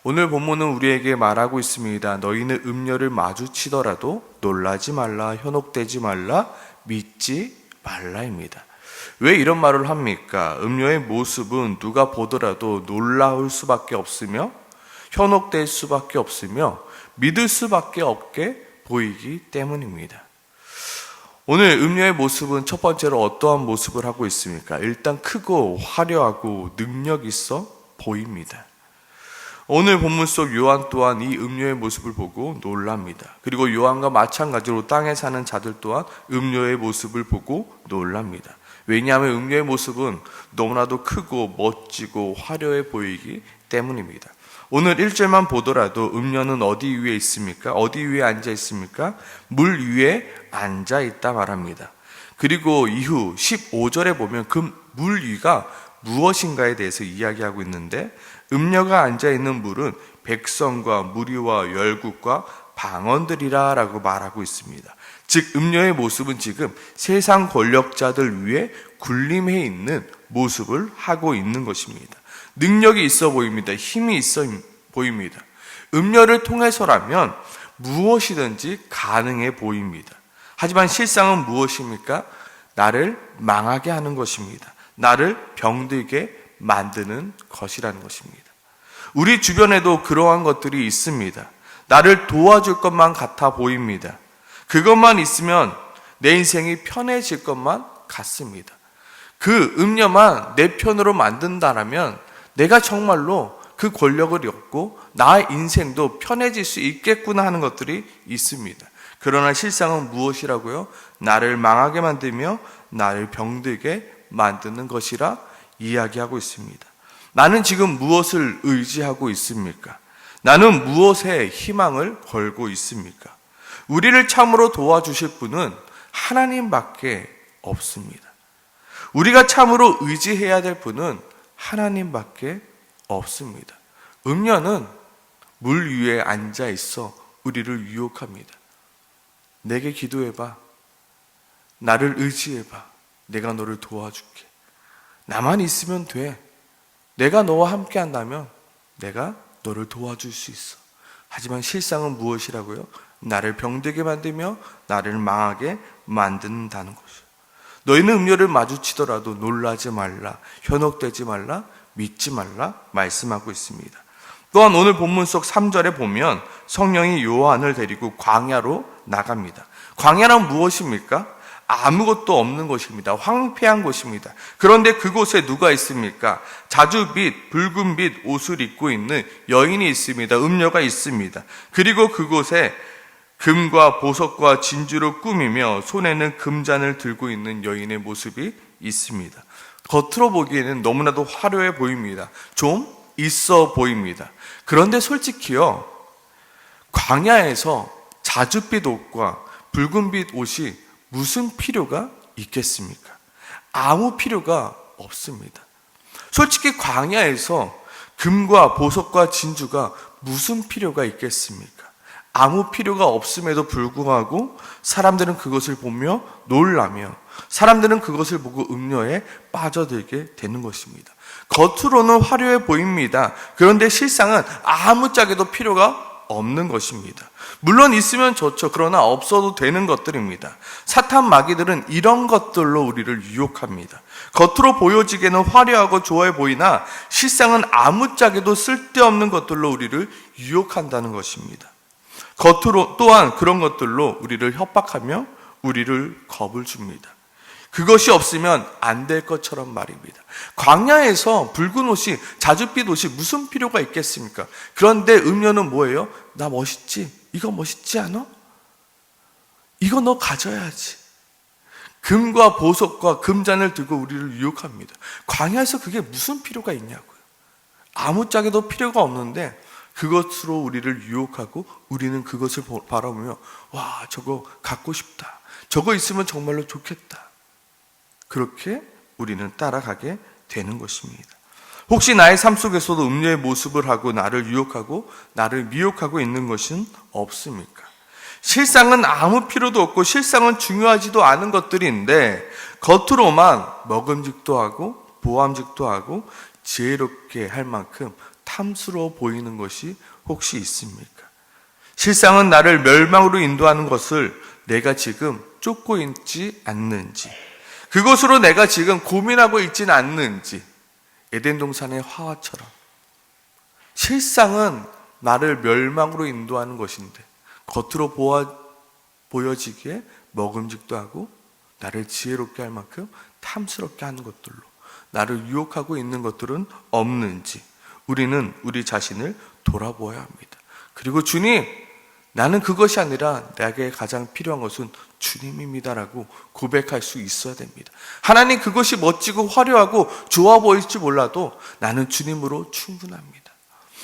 오늘 본문은 우리에게 말하고 있습니다. 너희는 음녀를 마주치더라도 놀라지 말라, 현혹되지 말라, 믿지 말라입니다. 왜 이런 말을 합니까? 음녀의 모습은 누가 보더라도 놀라울 수밖에 없으며 현혹될 수밖에 없으며 믿을 수밖에 없게 보이기 때문입니다. 오늘 음녀의 모습은 첫 번째로 어떠한 모습을 하고 있습니까? 일단 크고 화려하고 능력 있어 보입니다. 오늘 본문 속 요한 또한 이 음녀의 모습을 보고 놀랍니다. 그리고 요한과 마찬가지로 땅에 사는 자들 또한 음녀의 모습을 보고 놀랍니다. 왜냐하면 음녀의 모습은 너무나도 크고 멋지고 화려해 보이기 때문입니다. 오늘 1절만 보더라도 음녀는 어디 위에 있습니까? 어디 위에 앉아 있습니까? 물 위에 앉아 있다 말합니다. 그리고 이후 15절에 보면 그 물 위가 무엇인가에 대해서 이야기하고 있는데, 음녀가 앉아 있는 물은 백성과 무리와 열국과 방언들이라 라고 말하고 있습니다. 즉 음녀의 모습은 지금 세상 권력자들 위에 군림해 있는 모습을 하고 있는 것입니다. 능력이 있어 보입니다. 힘이 있어 보입니다. 음녀를 통해서라면 무엇이든지 가능해 보입니다. 하지만 실상은 무엇입니까? 나를 망하게 하는 것입니다. 나를 병들게 만드는 것이라는 것입니다. 우리 주변에도 그러한 것들이 있습니다. 나를 도와줄 것만 같아 보입니다. 그것만 있으면 내 인생이 편해질 것만 같습니다. 그 음녀만 내 편으로 만든다라면 내가 정말로 그 권력을 얻고 나의 인생도 편해질 수 있겠구나 하는 것들이 있습니다. 그러나 실상은 무엇이라고요? 나를 망하게 만들며 나를 병들게 만드는 것이라 이야기하고 있습니다. 나는 지금 무엇을 의지하고 있습니까? 나는 무엇에 희망을 걸고 있습니까? 우리를 참으로 도와주실 분은 하나님밖에 없습니다. 우리가 참으로 의지해야 될 분은 하나님밖에 없습니다. 음녀는 물 위에 앉아 있어 우리를 유혹합니다. 내게 기도해봐. 나를 의지해봐. 내가 너를 도와줄게. 나만 있으면 돼. 내가 너와 함께 한다면 내가 너를 도와줄 수 있어. 하지만 실상은 무엇이라고요? 나를 병들게 만들며 나를 망하게 만든다는 것이요. 너희는 음녀를 마주치더라도 놀라지 말라, 현혹되지 말라, 믿지 말라 말씀하고 있습니다. 또한 오늘 본문 속 3절에 보면 성령이 요한을 데리고 광야로 나갑니다. 광야는 무엇입니까? 아무것도 없는 곳입니다. 황폐한 곳입니다. 그런데 그곳에 누가 있습니까? 자주빛, 붉은빛 옷을 입고 있는 여인이 있습니다. 음녀가 있습니다. 그리고 그곳에 금과 보석과 진주로 꾸미며 손에는 금잔을 들고 있는 여인의 모습이 있습니다. 겉으로 보기에는 너무나도 화려해 보입니다. 좀 있어 보입니다. 그런데 솔직히요, 광야에서 자주빛 옷과 붉은빛 옷이 무슨 필요가 있겠습니까? 아무 필요가 없습니다. 솔직히 광야에서 금과 보석과 진주가 무슨 필요가 있겠습니까? 아무 필요가 없음에도 불구하고 사람들은 그것을 보며 놀라며 사람들은 그것을 보고 음녀에 빠져들게 되는 것입니다. 겉으로는 화려해 보입니다. 그런데 실상은 아무짝에도 필요가 없는 것입니다. 물론 있으면 좋죠. 그러나 없어도 되는 것들입니다. 사탄 마귀들은 이런 것들로 우리를 유혹합니다. 겉으로 보여지기에는 화려하고 좋아해 보이나 실상은 아무짝에도 쓸데없는 것들로 우리를 유혹한다는 것입니다. 겉으로 또한 그런 것들로 우리를 협박하며 우리를 겁을 줍니다. 그것이 없으면 안 될 것처럼 말입니다. 광야에서 붉은 옷이, 자주빛 옷이 무슨 필요가 있겠습니까? 그런데 음녀는 뭐예요? 나 멋있지? 이거 멋있지 않아? 이거 너 가져야지. 금과 보석과 금잔을 들고 우리를 유혹합니다. 광야에서 그게 무슨 필요가 있냐고요. 아무짝에도 필요가 없는데 그것으로 우리를 유혹하고 우리는 그것을 바라보며 와, 저거 갖고 싶다. 저거 있으면 정말로 좋겠다. 그렇게 우리는 따라가게 되는 것입니다. 혹시 나의 삶 속에서도 음녀의 모습을 하고 나를 유혹하고 나를 미혹하고 있는 것은 없습니까? 실상은 아무 필요도 없고 실상은 중요하지도 않은 것들인데 겉으로만 먹음직도 하고 보암직도 하고 지혜롭게 할 만큼 탐스러워 보이는 것이 혹시 있습니까? 실상은 나를 멸망으로 인도하는 것을 내가 지금 쫓고 있지 않는지, 그것으로 내가 지금 고민하고 있지는 않는지, 에덴 동산의 화와처럼 실상은 나를 멸망으로 인도하는 것인데 겉으로 보여지기에 먹음직도 하고 나를 지혜롭게 할 만큼 탐스럽게 하는 것들로 나를 유혹하고 있는 것들은 없는지 우리는 우리 자신을 돌아보아야 합니다. 그리고 주님, 나는 그것이 아니라 내게 가장 필요한 것은 주님입니다라고 고백할 수 있어야 됩니다. 하나님, 그것이 멋지고 화려하고 좋아 보일지 몰라도 나는 주님으로 충분합니다.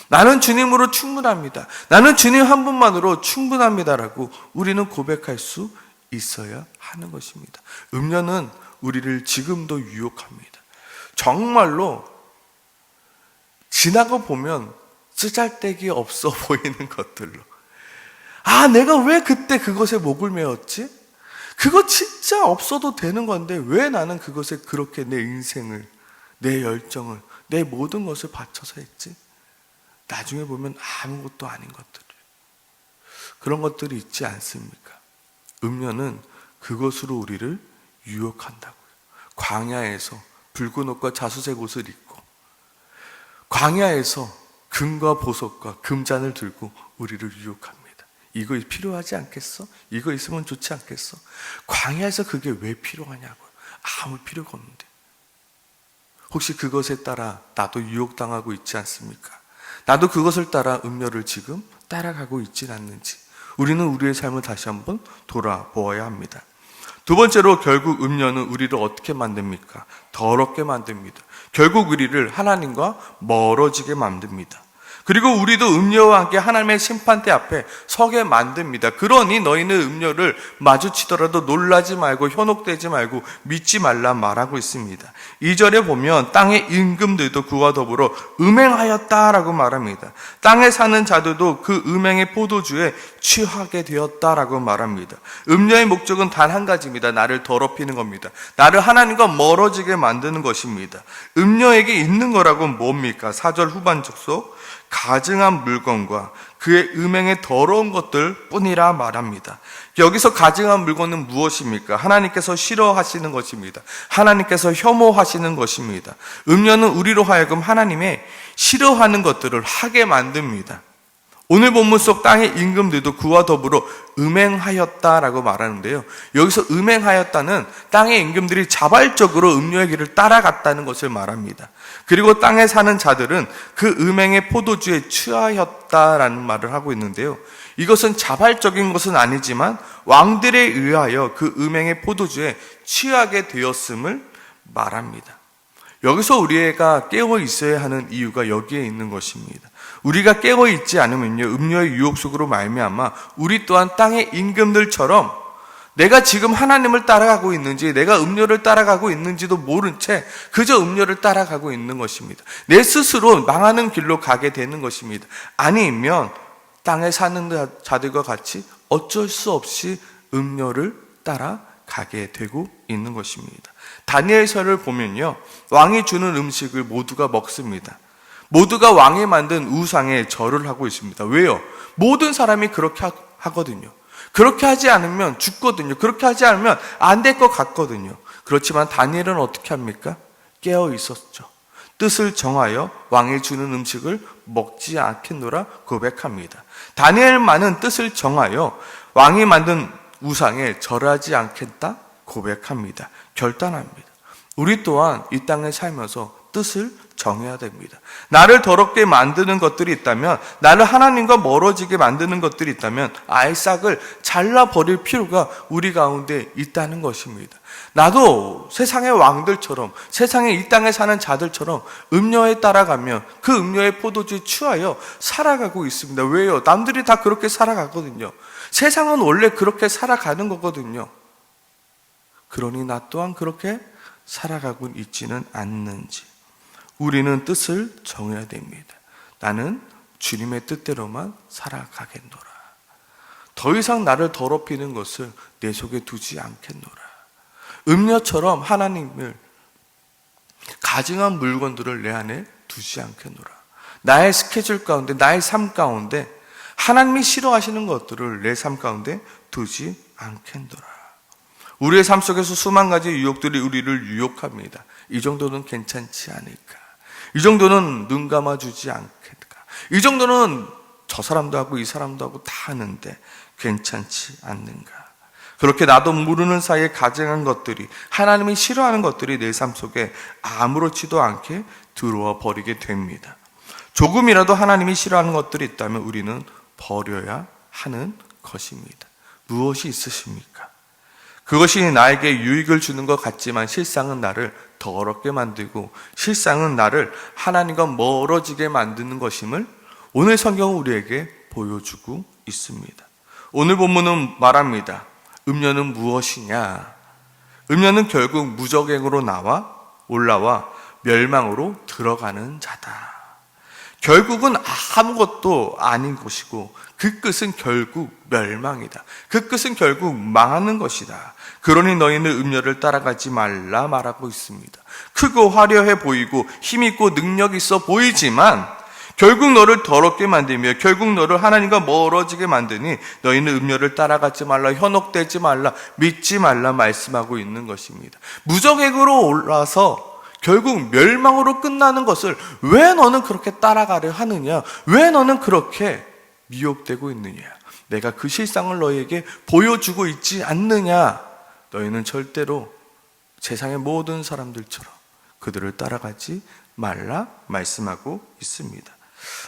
나는 주님으로 충분합니다. 나는 주님 한 분만으로 충분합니다라고 우리는 고백할 수 있어야 하는 것입니다. 음료는 우리를 지금도 유혹합니다. 정말로 지나고 보면 쓰잘데기 없어 보이는 것들로, 내가 왜 그때 그것에 목을 메었지? 그거 진짜 없어도 되는 건데 왜 나는 그것에 그렇게 내 인생을, 내 열정을, 내 모든 것을 바쳐서 했지? 나중에 보면 아무것도 아닌 것들, 그런 것들이 있지 않습니까? 음료는 그것으로 우리를 유혹한다고요. 광야에서 붉은 옷과 자수색 옷을 입고 광야에서 금과 보석과 금잔을 들고 우리를 유혹합니다. 이거 필요하지 않겠어? 이거 있으면 좋지 않겠어? 광야에서 그게 왜 필요하냐고요. 아무 필요가 없는데. 혹시 그것에 따라 나도 유혹당하고 있지 않습니까? 나도 그것을 따라 음료를 지금 따라가고 있진 않는지 우리는 우리의 삶을 다시 한번 돌아보아야 합니다. 두 번째로, 결국 음료는 우리를 어떻게 만듭니까? 더럽게 만듭니다. 결국 우리를 하나님과 멀어지게 만듭니다. 그리고 우리도 음료와 함께 하나님의 심판대 앞에 서게 만듭니다. 그러니 너희는 음료를 마주치더라도 놀라지 말고 현혹되지 말고 믿지 말라 말하고 있습니다. 2절에 보면 땅의 임금들도 그와 더불어 음행하였다라고 말합니다. 땅에 사는 자들도 그 음행의 포도주에 취하게 되었다라고 말합니다. 음료의 목적은 단 한 가지입니다. 나를 더럽히는 겁니다. 나를 하나님과 멀어지게 만드는 것입니다. 음료에게 있는 거라고 뭡니까? 4절 후반쪽 가증한 물건과 그의 음행의 더러운 것들 뿐이라 말합니다. 여기서 가증한 물건은 무엇입니까? 하나님께서 싫어하시는 것입니다. 하나님께서 혐오하시는 것입니다. 음료는 우리로 하여금 하나님의 싫어하는 것들을 하게 만듭니다. 오늘 본문 속 땅의 임금들도 그와 더불어 음행하였다라고 말하는데요, 여기서 음행하였다는 땅의 임금들이 자발적으로 음료의 길을 따라갔다는 것을 말합니다. 그리고 땅에 사는 자들은 그 음행의 포도주에 취하였다라는 말을 하고 있는데요, 이것은 자발적인 것은 아니지만 왕들에 의하여 그 음행의 포도주에 취하게 되었음을 말합니다. 여기서 우리가 깨어 있어야 하는 이유가 여기에 있는 것입니다. 우리가 깨어 있지 않으면요, 음료의 유혹 속으로 말미암아 우리 또한 땅의 임금들처럼 내가 지금 하나님을 따라가고 있는지, 내가 음료를 따라가고 있는지도 모른 채 그저 음료를 따라가고 있는 것입니다. 내 스스로 망하는 길로 가게 되는 것입니다. 아니면 땅에 사는 자들과 같이 어쩔 수 없이 음료를 따라가게 되고 있는 것입니다. 다니엘서를 보면요, 왕이 주는 음식을 모두가 먹습니다. 모두가 왕이 만든 우상에 절을 하고 있습니다. 왜요? 모든 사람이 그렇게 하거든요. 그렇게 하지 않으면 죽거든요. 그렇게 하지 않으면 안 될 것 같거든요. 그렇지만 다니엘은 어떻게 합니까? 깨어 있었죠. 뜻을 정하여 왕이 주는 음식을 먹지 않겠노라 고백합니다. 다니엘만은 뜻을 정하여 왕이 만든 우상에 절하지 않겠다 고백합니다. 결단합니다. 우리 또한 이 땅에 살면서 뜻을 정해야 됩니다. 나를 더럽게 만드는 것들이 있다면, 나를 하나님과 멀어지게 만드는 것들이 있다면 알싹을 잘라버릴 필요가 우리 가운데 있다는 것입니다. 나도 세상의 왕들처럼, 세상의 이 땅에 사는 자들처럼 음료에 따라가면 그 음료의 포도주에 취하여 살아가고 있습니다. 왜요? 남들이 다 그렇게 살아가거든요. 세상은 원래 그렇게 살아가는 거거든요. 그러니 나 또한 그렇게 살아가고 있지는 않는지 우리는 뜻을 정해야 됩니다. 나는 주님의 뜻대로만 살아가겠노라. 더 이상 나를 더럽히는 것을 내 속에 두지 않겠노라. 음료처럼 하나님을 가증한 물건들을 내 안에 두지 않겠노라. 나의 스케줄 가운데, 나의 삶 가운데 하나님이 싫어하시는 것들을 내 삶 가운데 두지 않겠노라. 우리의 삶 속에서 수만 가지 유혹들이 우리를 유혹합니다. 이 정도는 괜찮지 않을까? 이 정도는 눈 감아주지 않겠까? 이 정도는 저 사람도 하고 이 사람도 하고 다 하는데 괜찮지 않는가? 그렇게 나도 모르는 사이에 가증한 것들이, 하나님이 싫어하는 것들이 내 삶 속에 아무렇지도 않게 들어와 버리게 됩니다. 조금이라도 하나님이 싫어하는 것들이 있다면 우리는 버려야 하는 것입니다. 무엇이 있으십니까? 그것이 나에게 유익을 주는 것 같지만 실상은 나를 더럽게 만들고 실상은 나를 하나님과 멀어지게 만드는 것임을 오늘 성경은 우리에게 보여주고 있습니다. 오늘 본문은 말합니다. 음료는 무엇이냐? 음료는 결국 무적행으로 올라와 멸망으로 들어가는 자다. 결국은 아무것도 아닌 것이고 그 끝은 결국 멸망이다. 그 끝은 결국 망하는 것이다. 그러니 너희는 음료를 따라가지 말라 말하고 있습니다. 크고 화려해 보이고 힘있고 능력 있어 보이지만 결국 너를 더럽게 만들며 결국 너를 하나님과 멀어지게 만드니 너희는 음료를 따라가지 말라, 현혹되지 말라, 믿지 말라 말씀하고 있는 것입니다. 무적행으로 올라서 결국 멸망으로 끝나는 것을 왜 너는 그렇게 따라가려 하느냐? 왜 너는 그렇게 미혹되고 있느냐? 내가 그 실상을 너희에게 보여주고 있지 않느냐? 너희는 절대로 세상의 모든 사람들처럼 그들을 따라가지 말라 말씀하고 있습니다.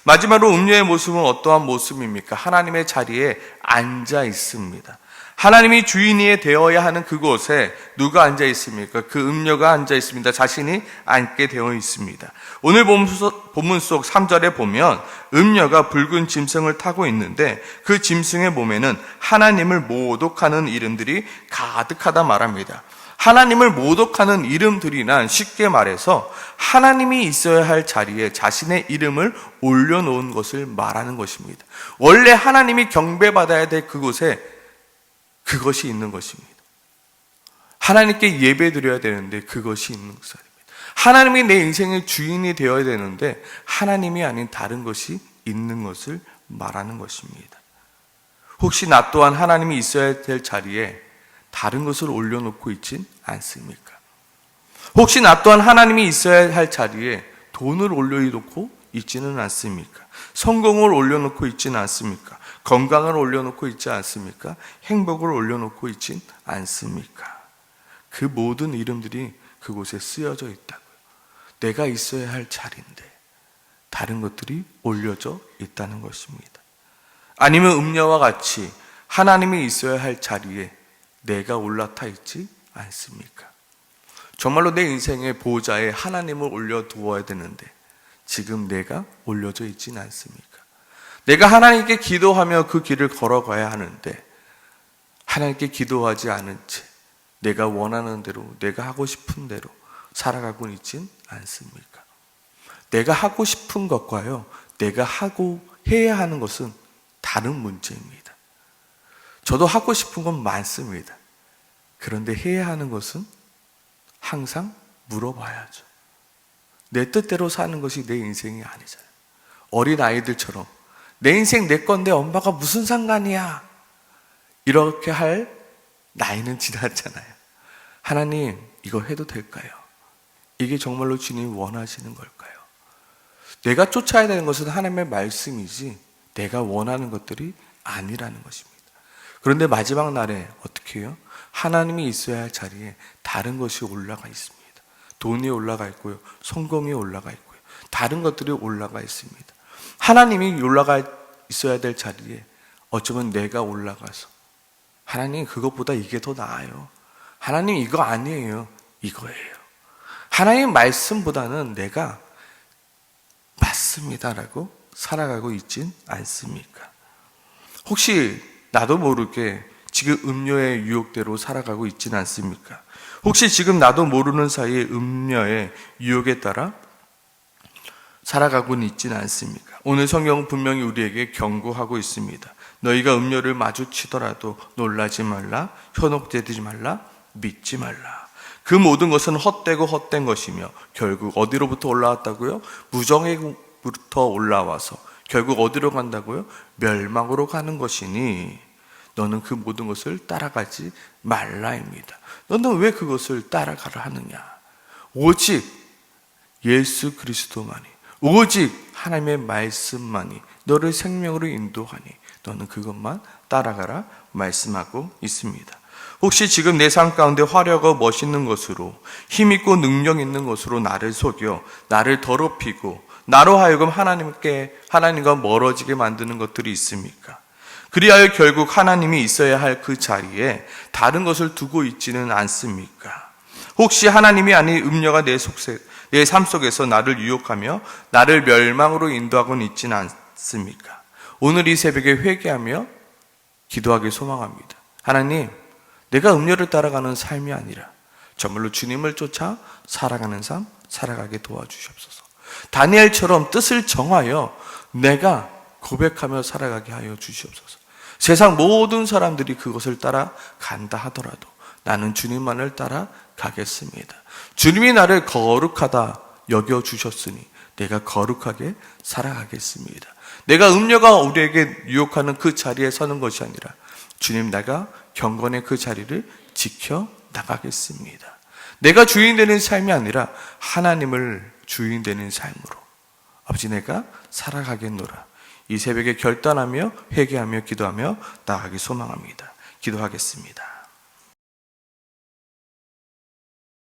마지막으로 음료의 모습은 어떠한 모습입니까? 하나님의 자리에 앉아 있습니다. 하나님이 주인이 되어야 하는 그곳에 누가 앉아 있습니까? 그 음료가 앉아 있습니다. 자신이 앉게 되어 있습니다. 오늘 본문 속 3절에 보면 음료가 붉은 짐승을 타고 있는데 그 짐승의 몸에는 하나님을 모독하는 이름들이 가득하다 말합니다. 하나님을 모독하는 이름들이란 쉽게 말해서 하나님이 있어야 할 자리에 자신의 이름을 올려놓은 것을 말하는 것입니다. 원래 하나님이 경배받아야 될 그곳에 그것이 있는 것입니다. 하나님께 예배 드려야 되는데 그것이 있는 것입니다. 하나님이 내 인생의 주인이 되어야 되는데 하나님이 아닌 다른 것이 있는 것을 말하는 것입니다. 혹시 나 또한 하나님이 있어야 될 자리에 다른 것을 올려놓고 있진 않습니까? 혹시 나 또한 하나님이 있어야 할 자리에 돈을 올려놓고 있지는 않습니까? 성공을 올려놓고 있지는 않습니까? 건강을 올려놓고 있지 않습니까? 행복을 올려놓고 있진 않습니까? 그 모든 이름들이 그곳에 쓰여져 있다고요. 내가 있어야 할 자리인데 다른 것들이 올려져 있다는 것입니다. 아니면 음료와 같이 하나님이 있어야 할 자리에 내가 올라타 있지 않습니까? 정말로 내 인생의 보좌에 하나님을 올려두어야 되는데 지금 내가 올려져 있지는 않습니까? 내가 하나님께 기도하며 그 길을 걸어가야 하는데 하나님께 기도하지 않은 채 내가 원하는 대로, 내가 하고 싶은 대로 살아가고 있진 않습니까? 내가 하고 싶은 것과요, 내가 하고 해야 하는 것은 다른 문제입니다. 저도 하고 싶은 건 많습니다. 그런데 해야 하는 것은 항상 물어봐야죠. 내 뜻대로 사는 것이 내 인생이 아니잖아요. 어린 아이들처럼 내 인생 내 건데 엄마가 무슨 상관이야? 이렇게 할 나이는 지났잖아요. 하나님, 이거 해도 될까요? 이게 정말로 주님이 원하시는 걸까요? 내가 쫓아야 되는 것은 하나님의 말씀이지 내가 원하는 것들이 아니라는 것입니다. 그런데 마지막 날에 어떻게 해요? 하나님이 있어야 할 자리에 다른 것이 올라가 있습니다. 돈이 올라가 있고요, 성공이 올라가 있고요, 다른 것들이 올라가 있습니다. 하나님이 올라가 있어야 될 자리에 어쩌면 내가 올라가서 하나님, 그것보다 이게 더 나아요. 하나님, 이거 아니에요. 이거예요. 하나님 말씀보다는 내가 맞습니다라고 살아가고 있진 않습니까? 혹시 나도 모르게 지금 음료의 유혹대로 살아가고 있진 않습니까? 혹시 지금 나도 모르는 사이에 음료의 유혹에 따라 살아가고는 있지는 않습니까? 오늘 성경은 분명히 우리에게 경고하고 있습니다. 너희가 음료를 마주치더라도 놀라지 말라, 현혹되지 말라, 믿지 말라. 그 모든 것은 헛되고 헛된 것이며 결국 어디로부터 올라왔다고요? 위부터 올라와서 결국 어디로 간다고요? 멸망으로 가는 것이니 너는 그 모든 것을 따라가지 말라입니다. 너는 왜 그것을 따라가라 하느냐? 오직 예수 그리스도만이, 오직 하나님의 말씀만이 너를 생명으로 인도하니 너는 그것만 따라가라 말씀하고 있습니다. 혹시 지금 내 삶 가운데 화려하고 멋있는 것으로, 힘있고 능력 있는 것으로 나를 속여 나를 더럽히고 나로 하여금 하나님과 멀어지게 만드는 것들이 있습니까? 그리하여 결국 하나님이 있어야 할 그 자리에 다른 것을 두고 있지는 않습니까? 혹시 하나님이 아닌 음녀가 내 삶 속에서 나를 유혹하며 나를 멸망으로 인도하고는 있지는 않습니까? 오늘 이 새벽에 회개하며 기도하길 소망합니다. 하나님, 내가 음녀를 따라가는 삶이 아니라 정말로 주님을 쫓아 살아가는 삶 살아가게 도와주시옵소서. 다니엘처럼 뜻을 정하여 내가 고백하며 살아가게 하여 주시옵소서. 세상 모든 사람들이 그것을 따라간다 하더라도 나는 주님만을 따라가겠습니다. 주님이 나를 거룩하다 여겨주셨으니 내가 거룩하게 살아가겠습니다. 내가 음녀가 우리에게 유혹하는 그 자리에 서는 것이 아니라 주님, 내가 경건의 그 자리를 지켜 나가겠습니다. 내가 주인 되는 삶이 아니라 하나님을 주인 되는 삶으로 아버지 내가 살아가겠노라. 이 새벽에 결단하며 회개하며 기도하며 나아가기 소망합니다. 기도하겠습니다.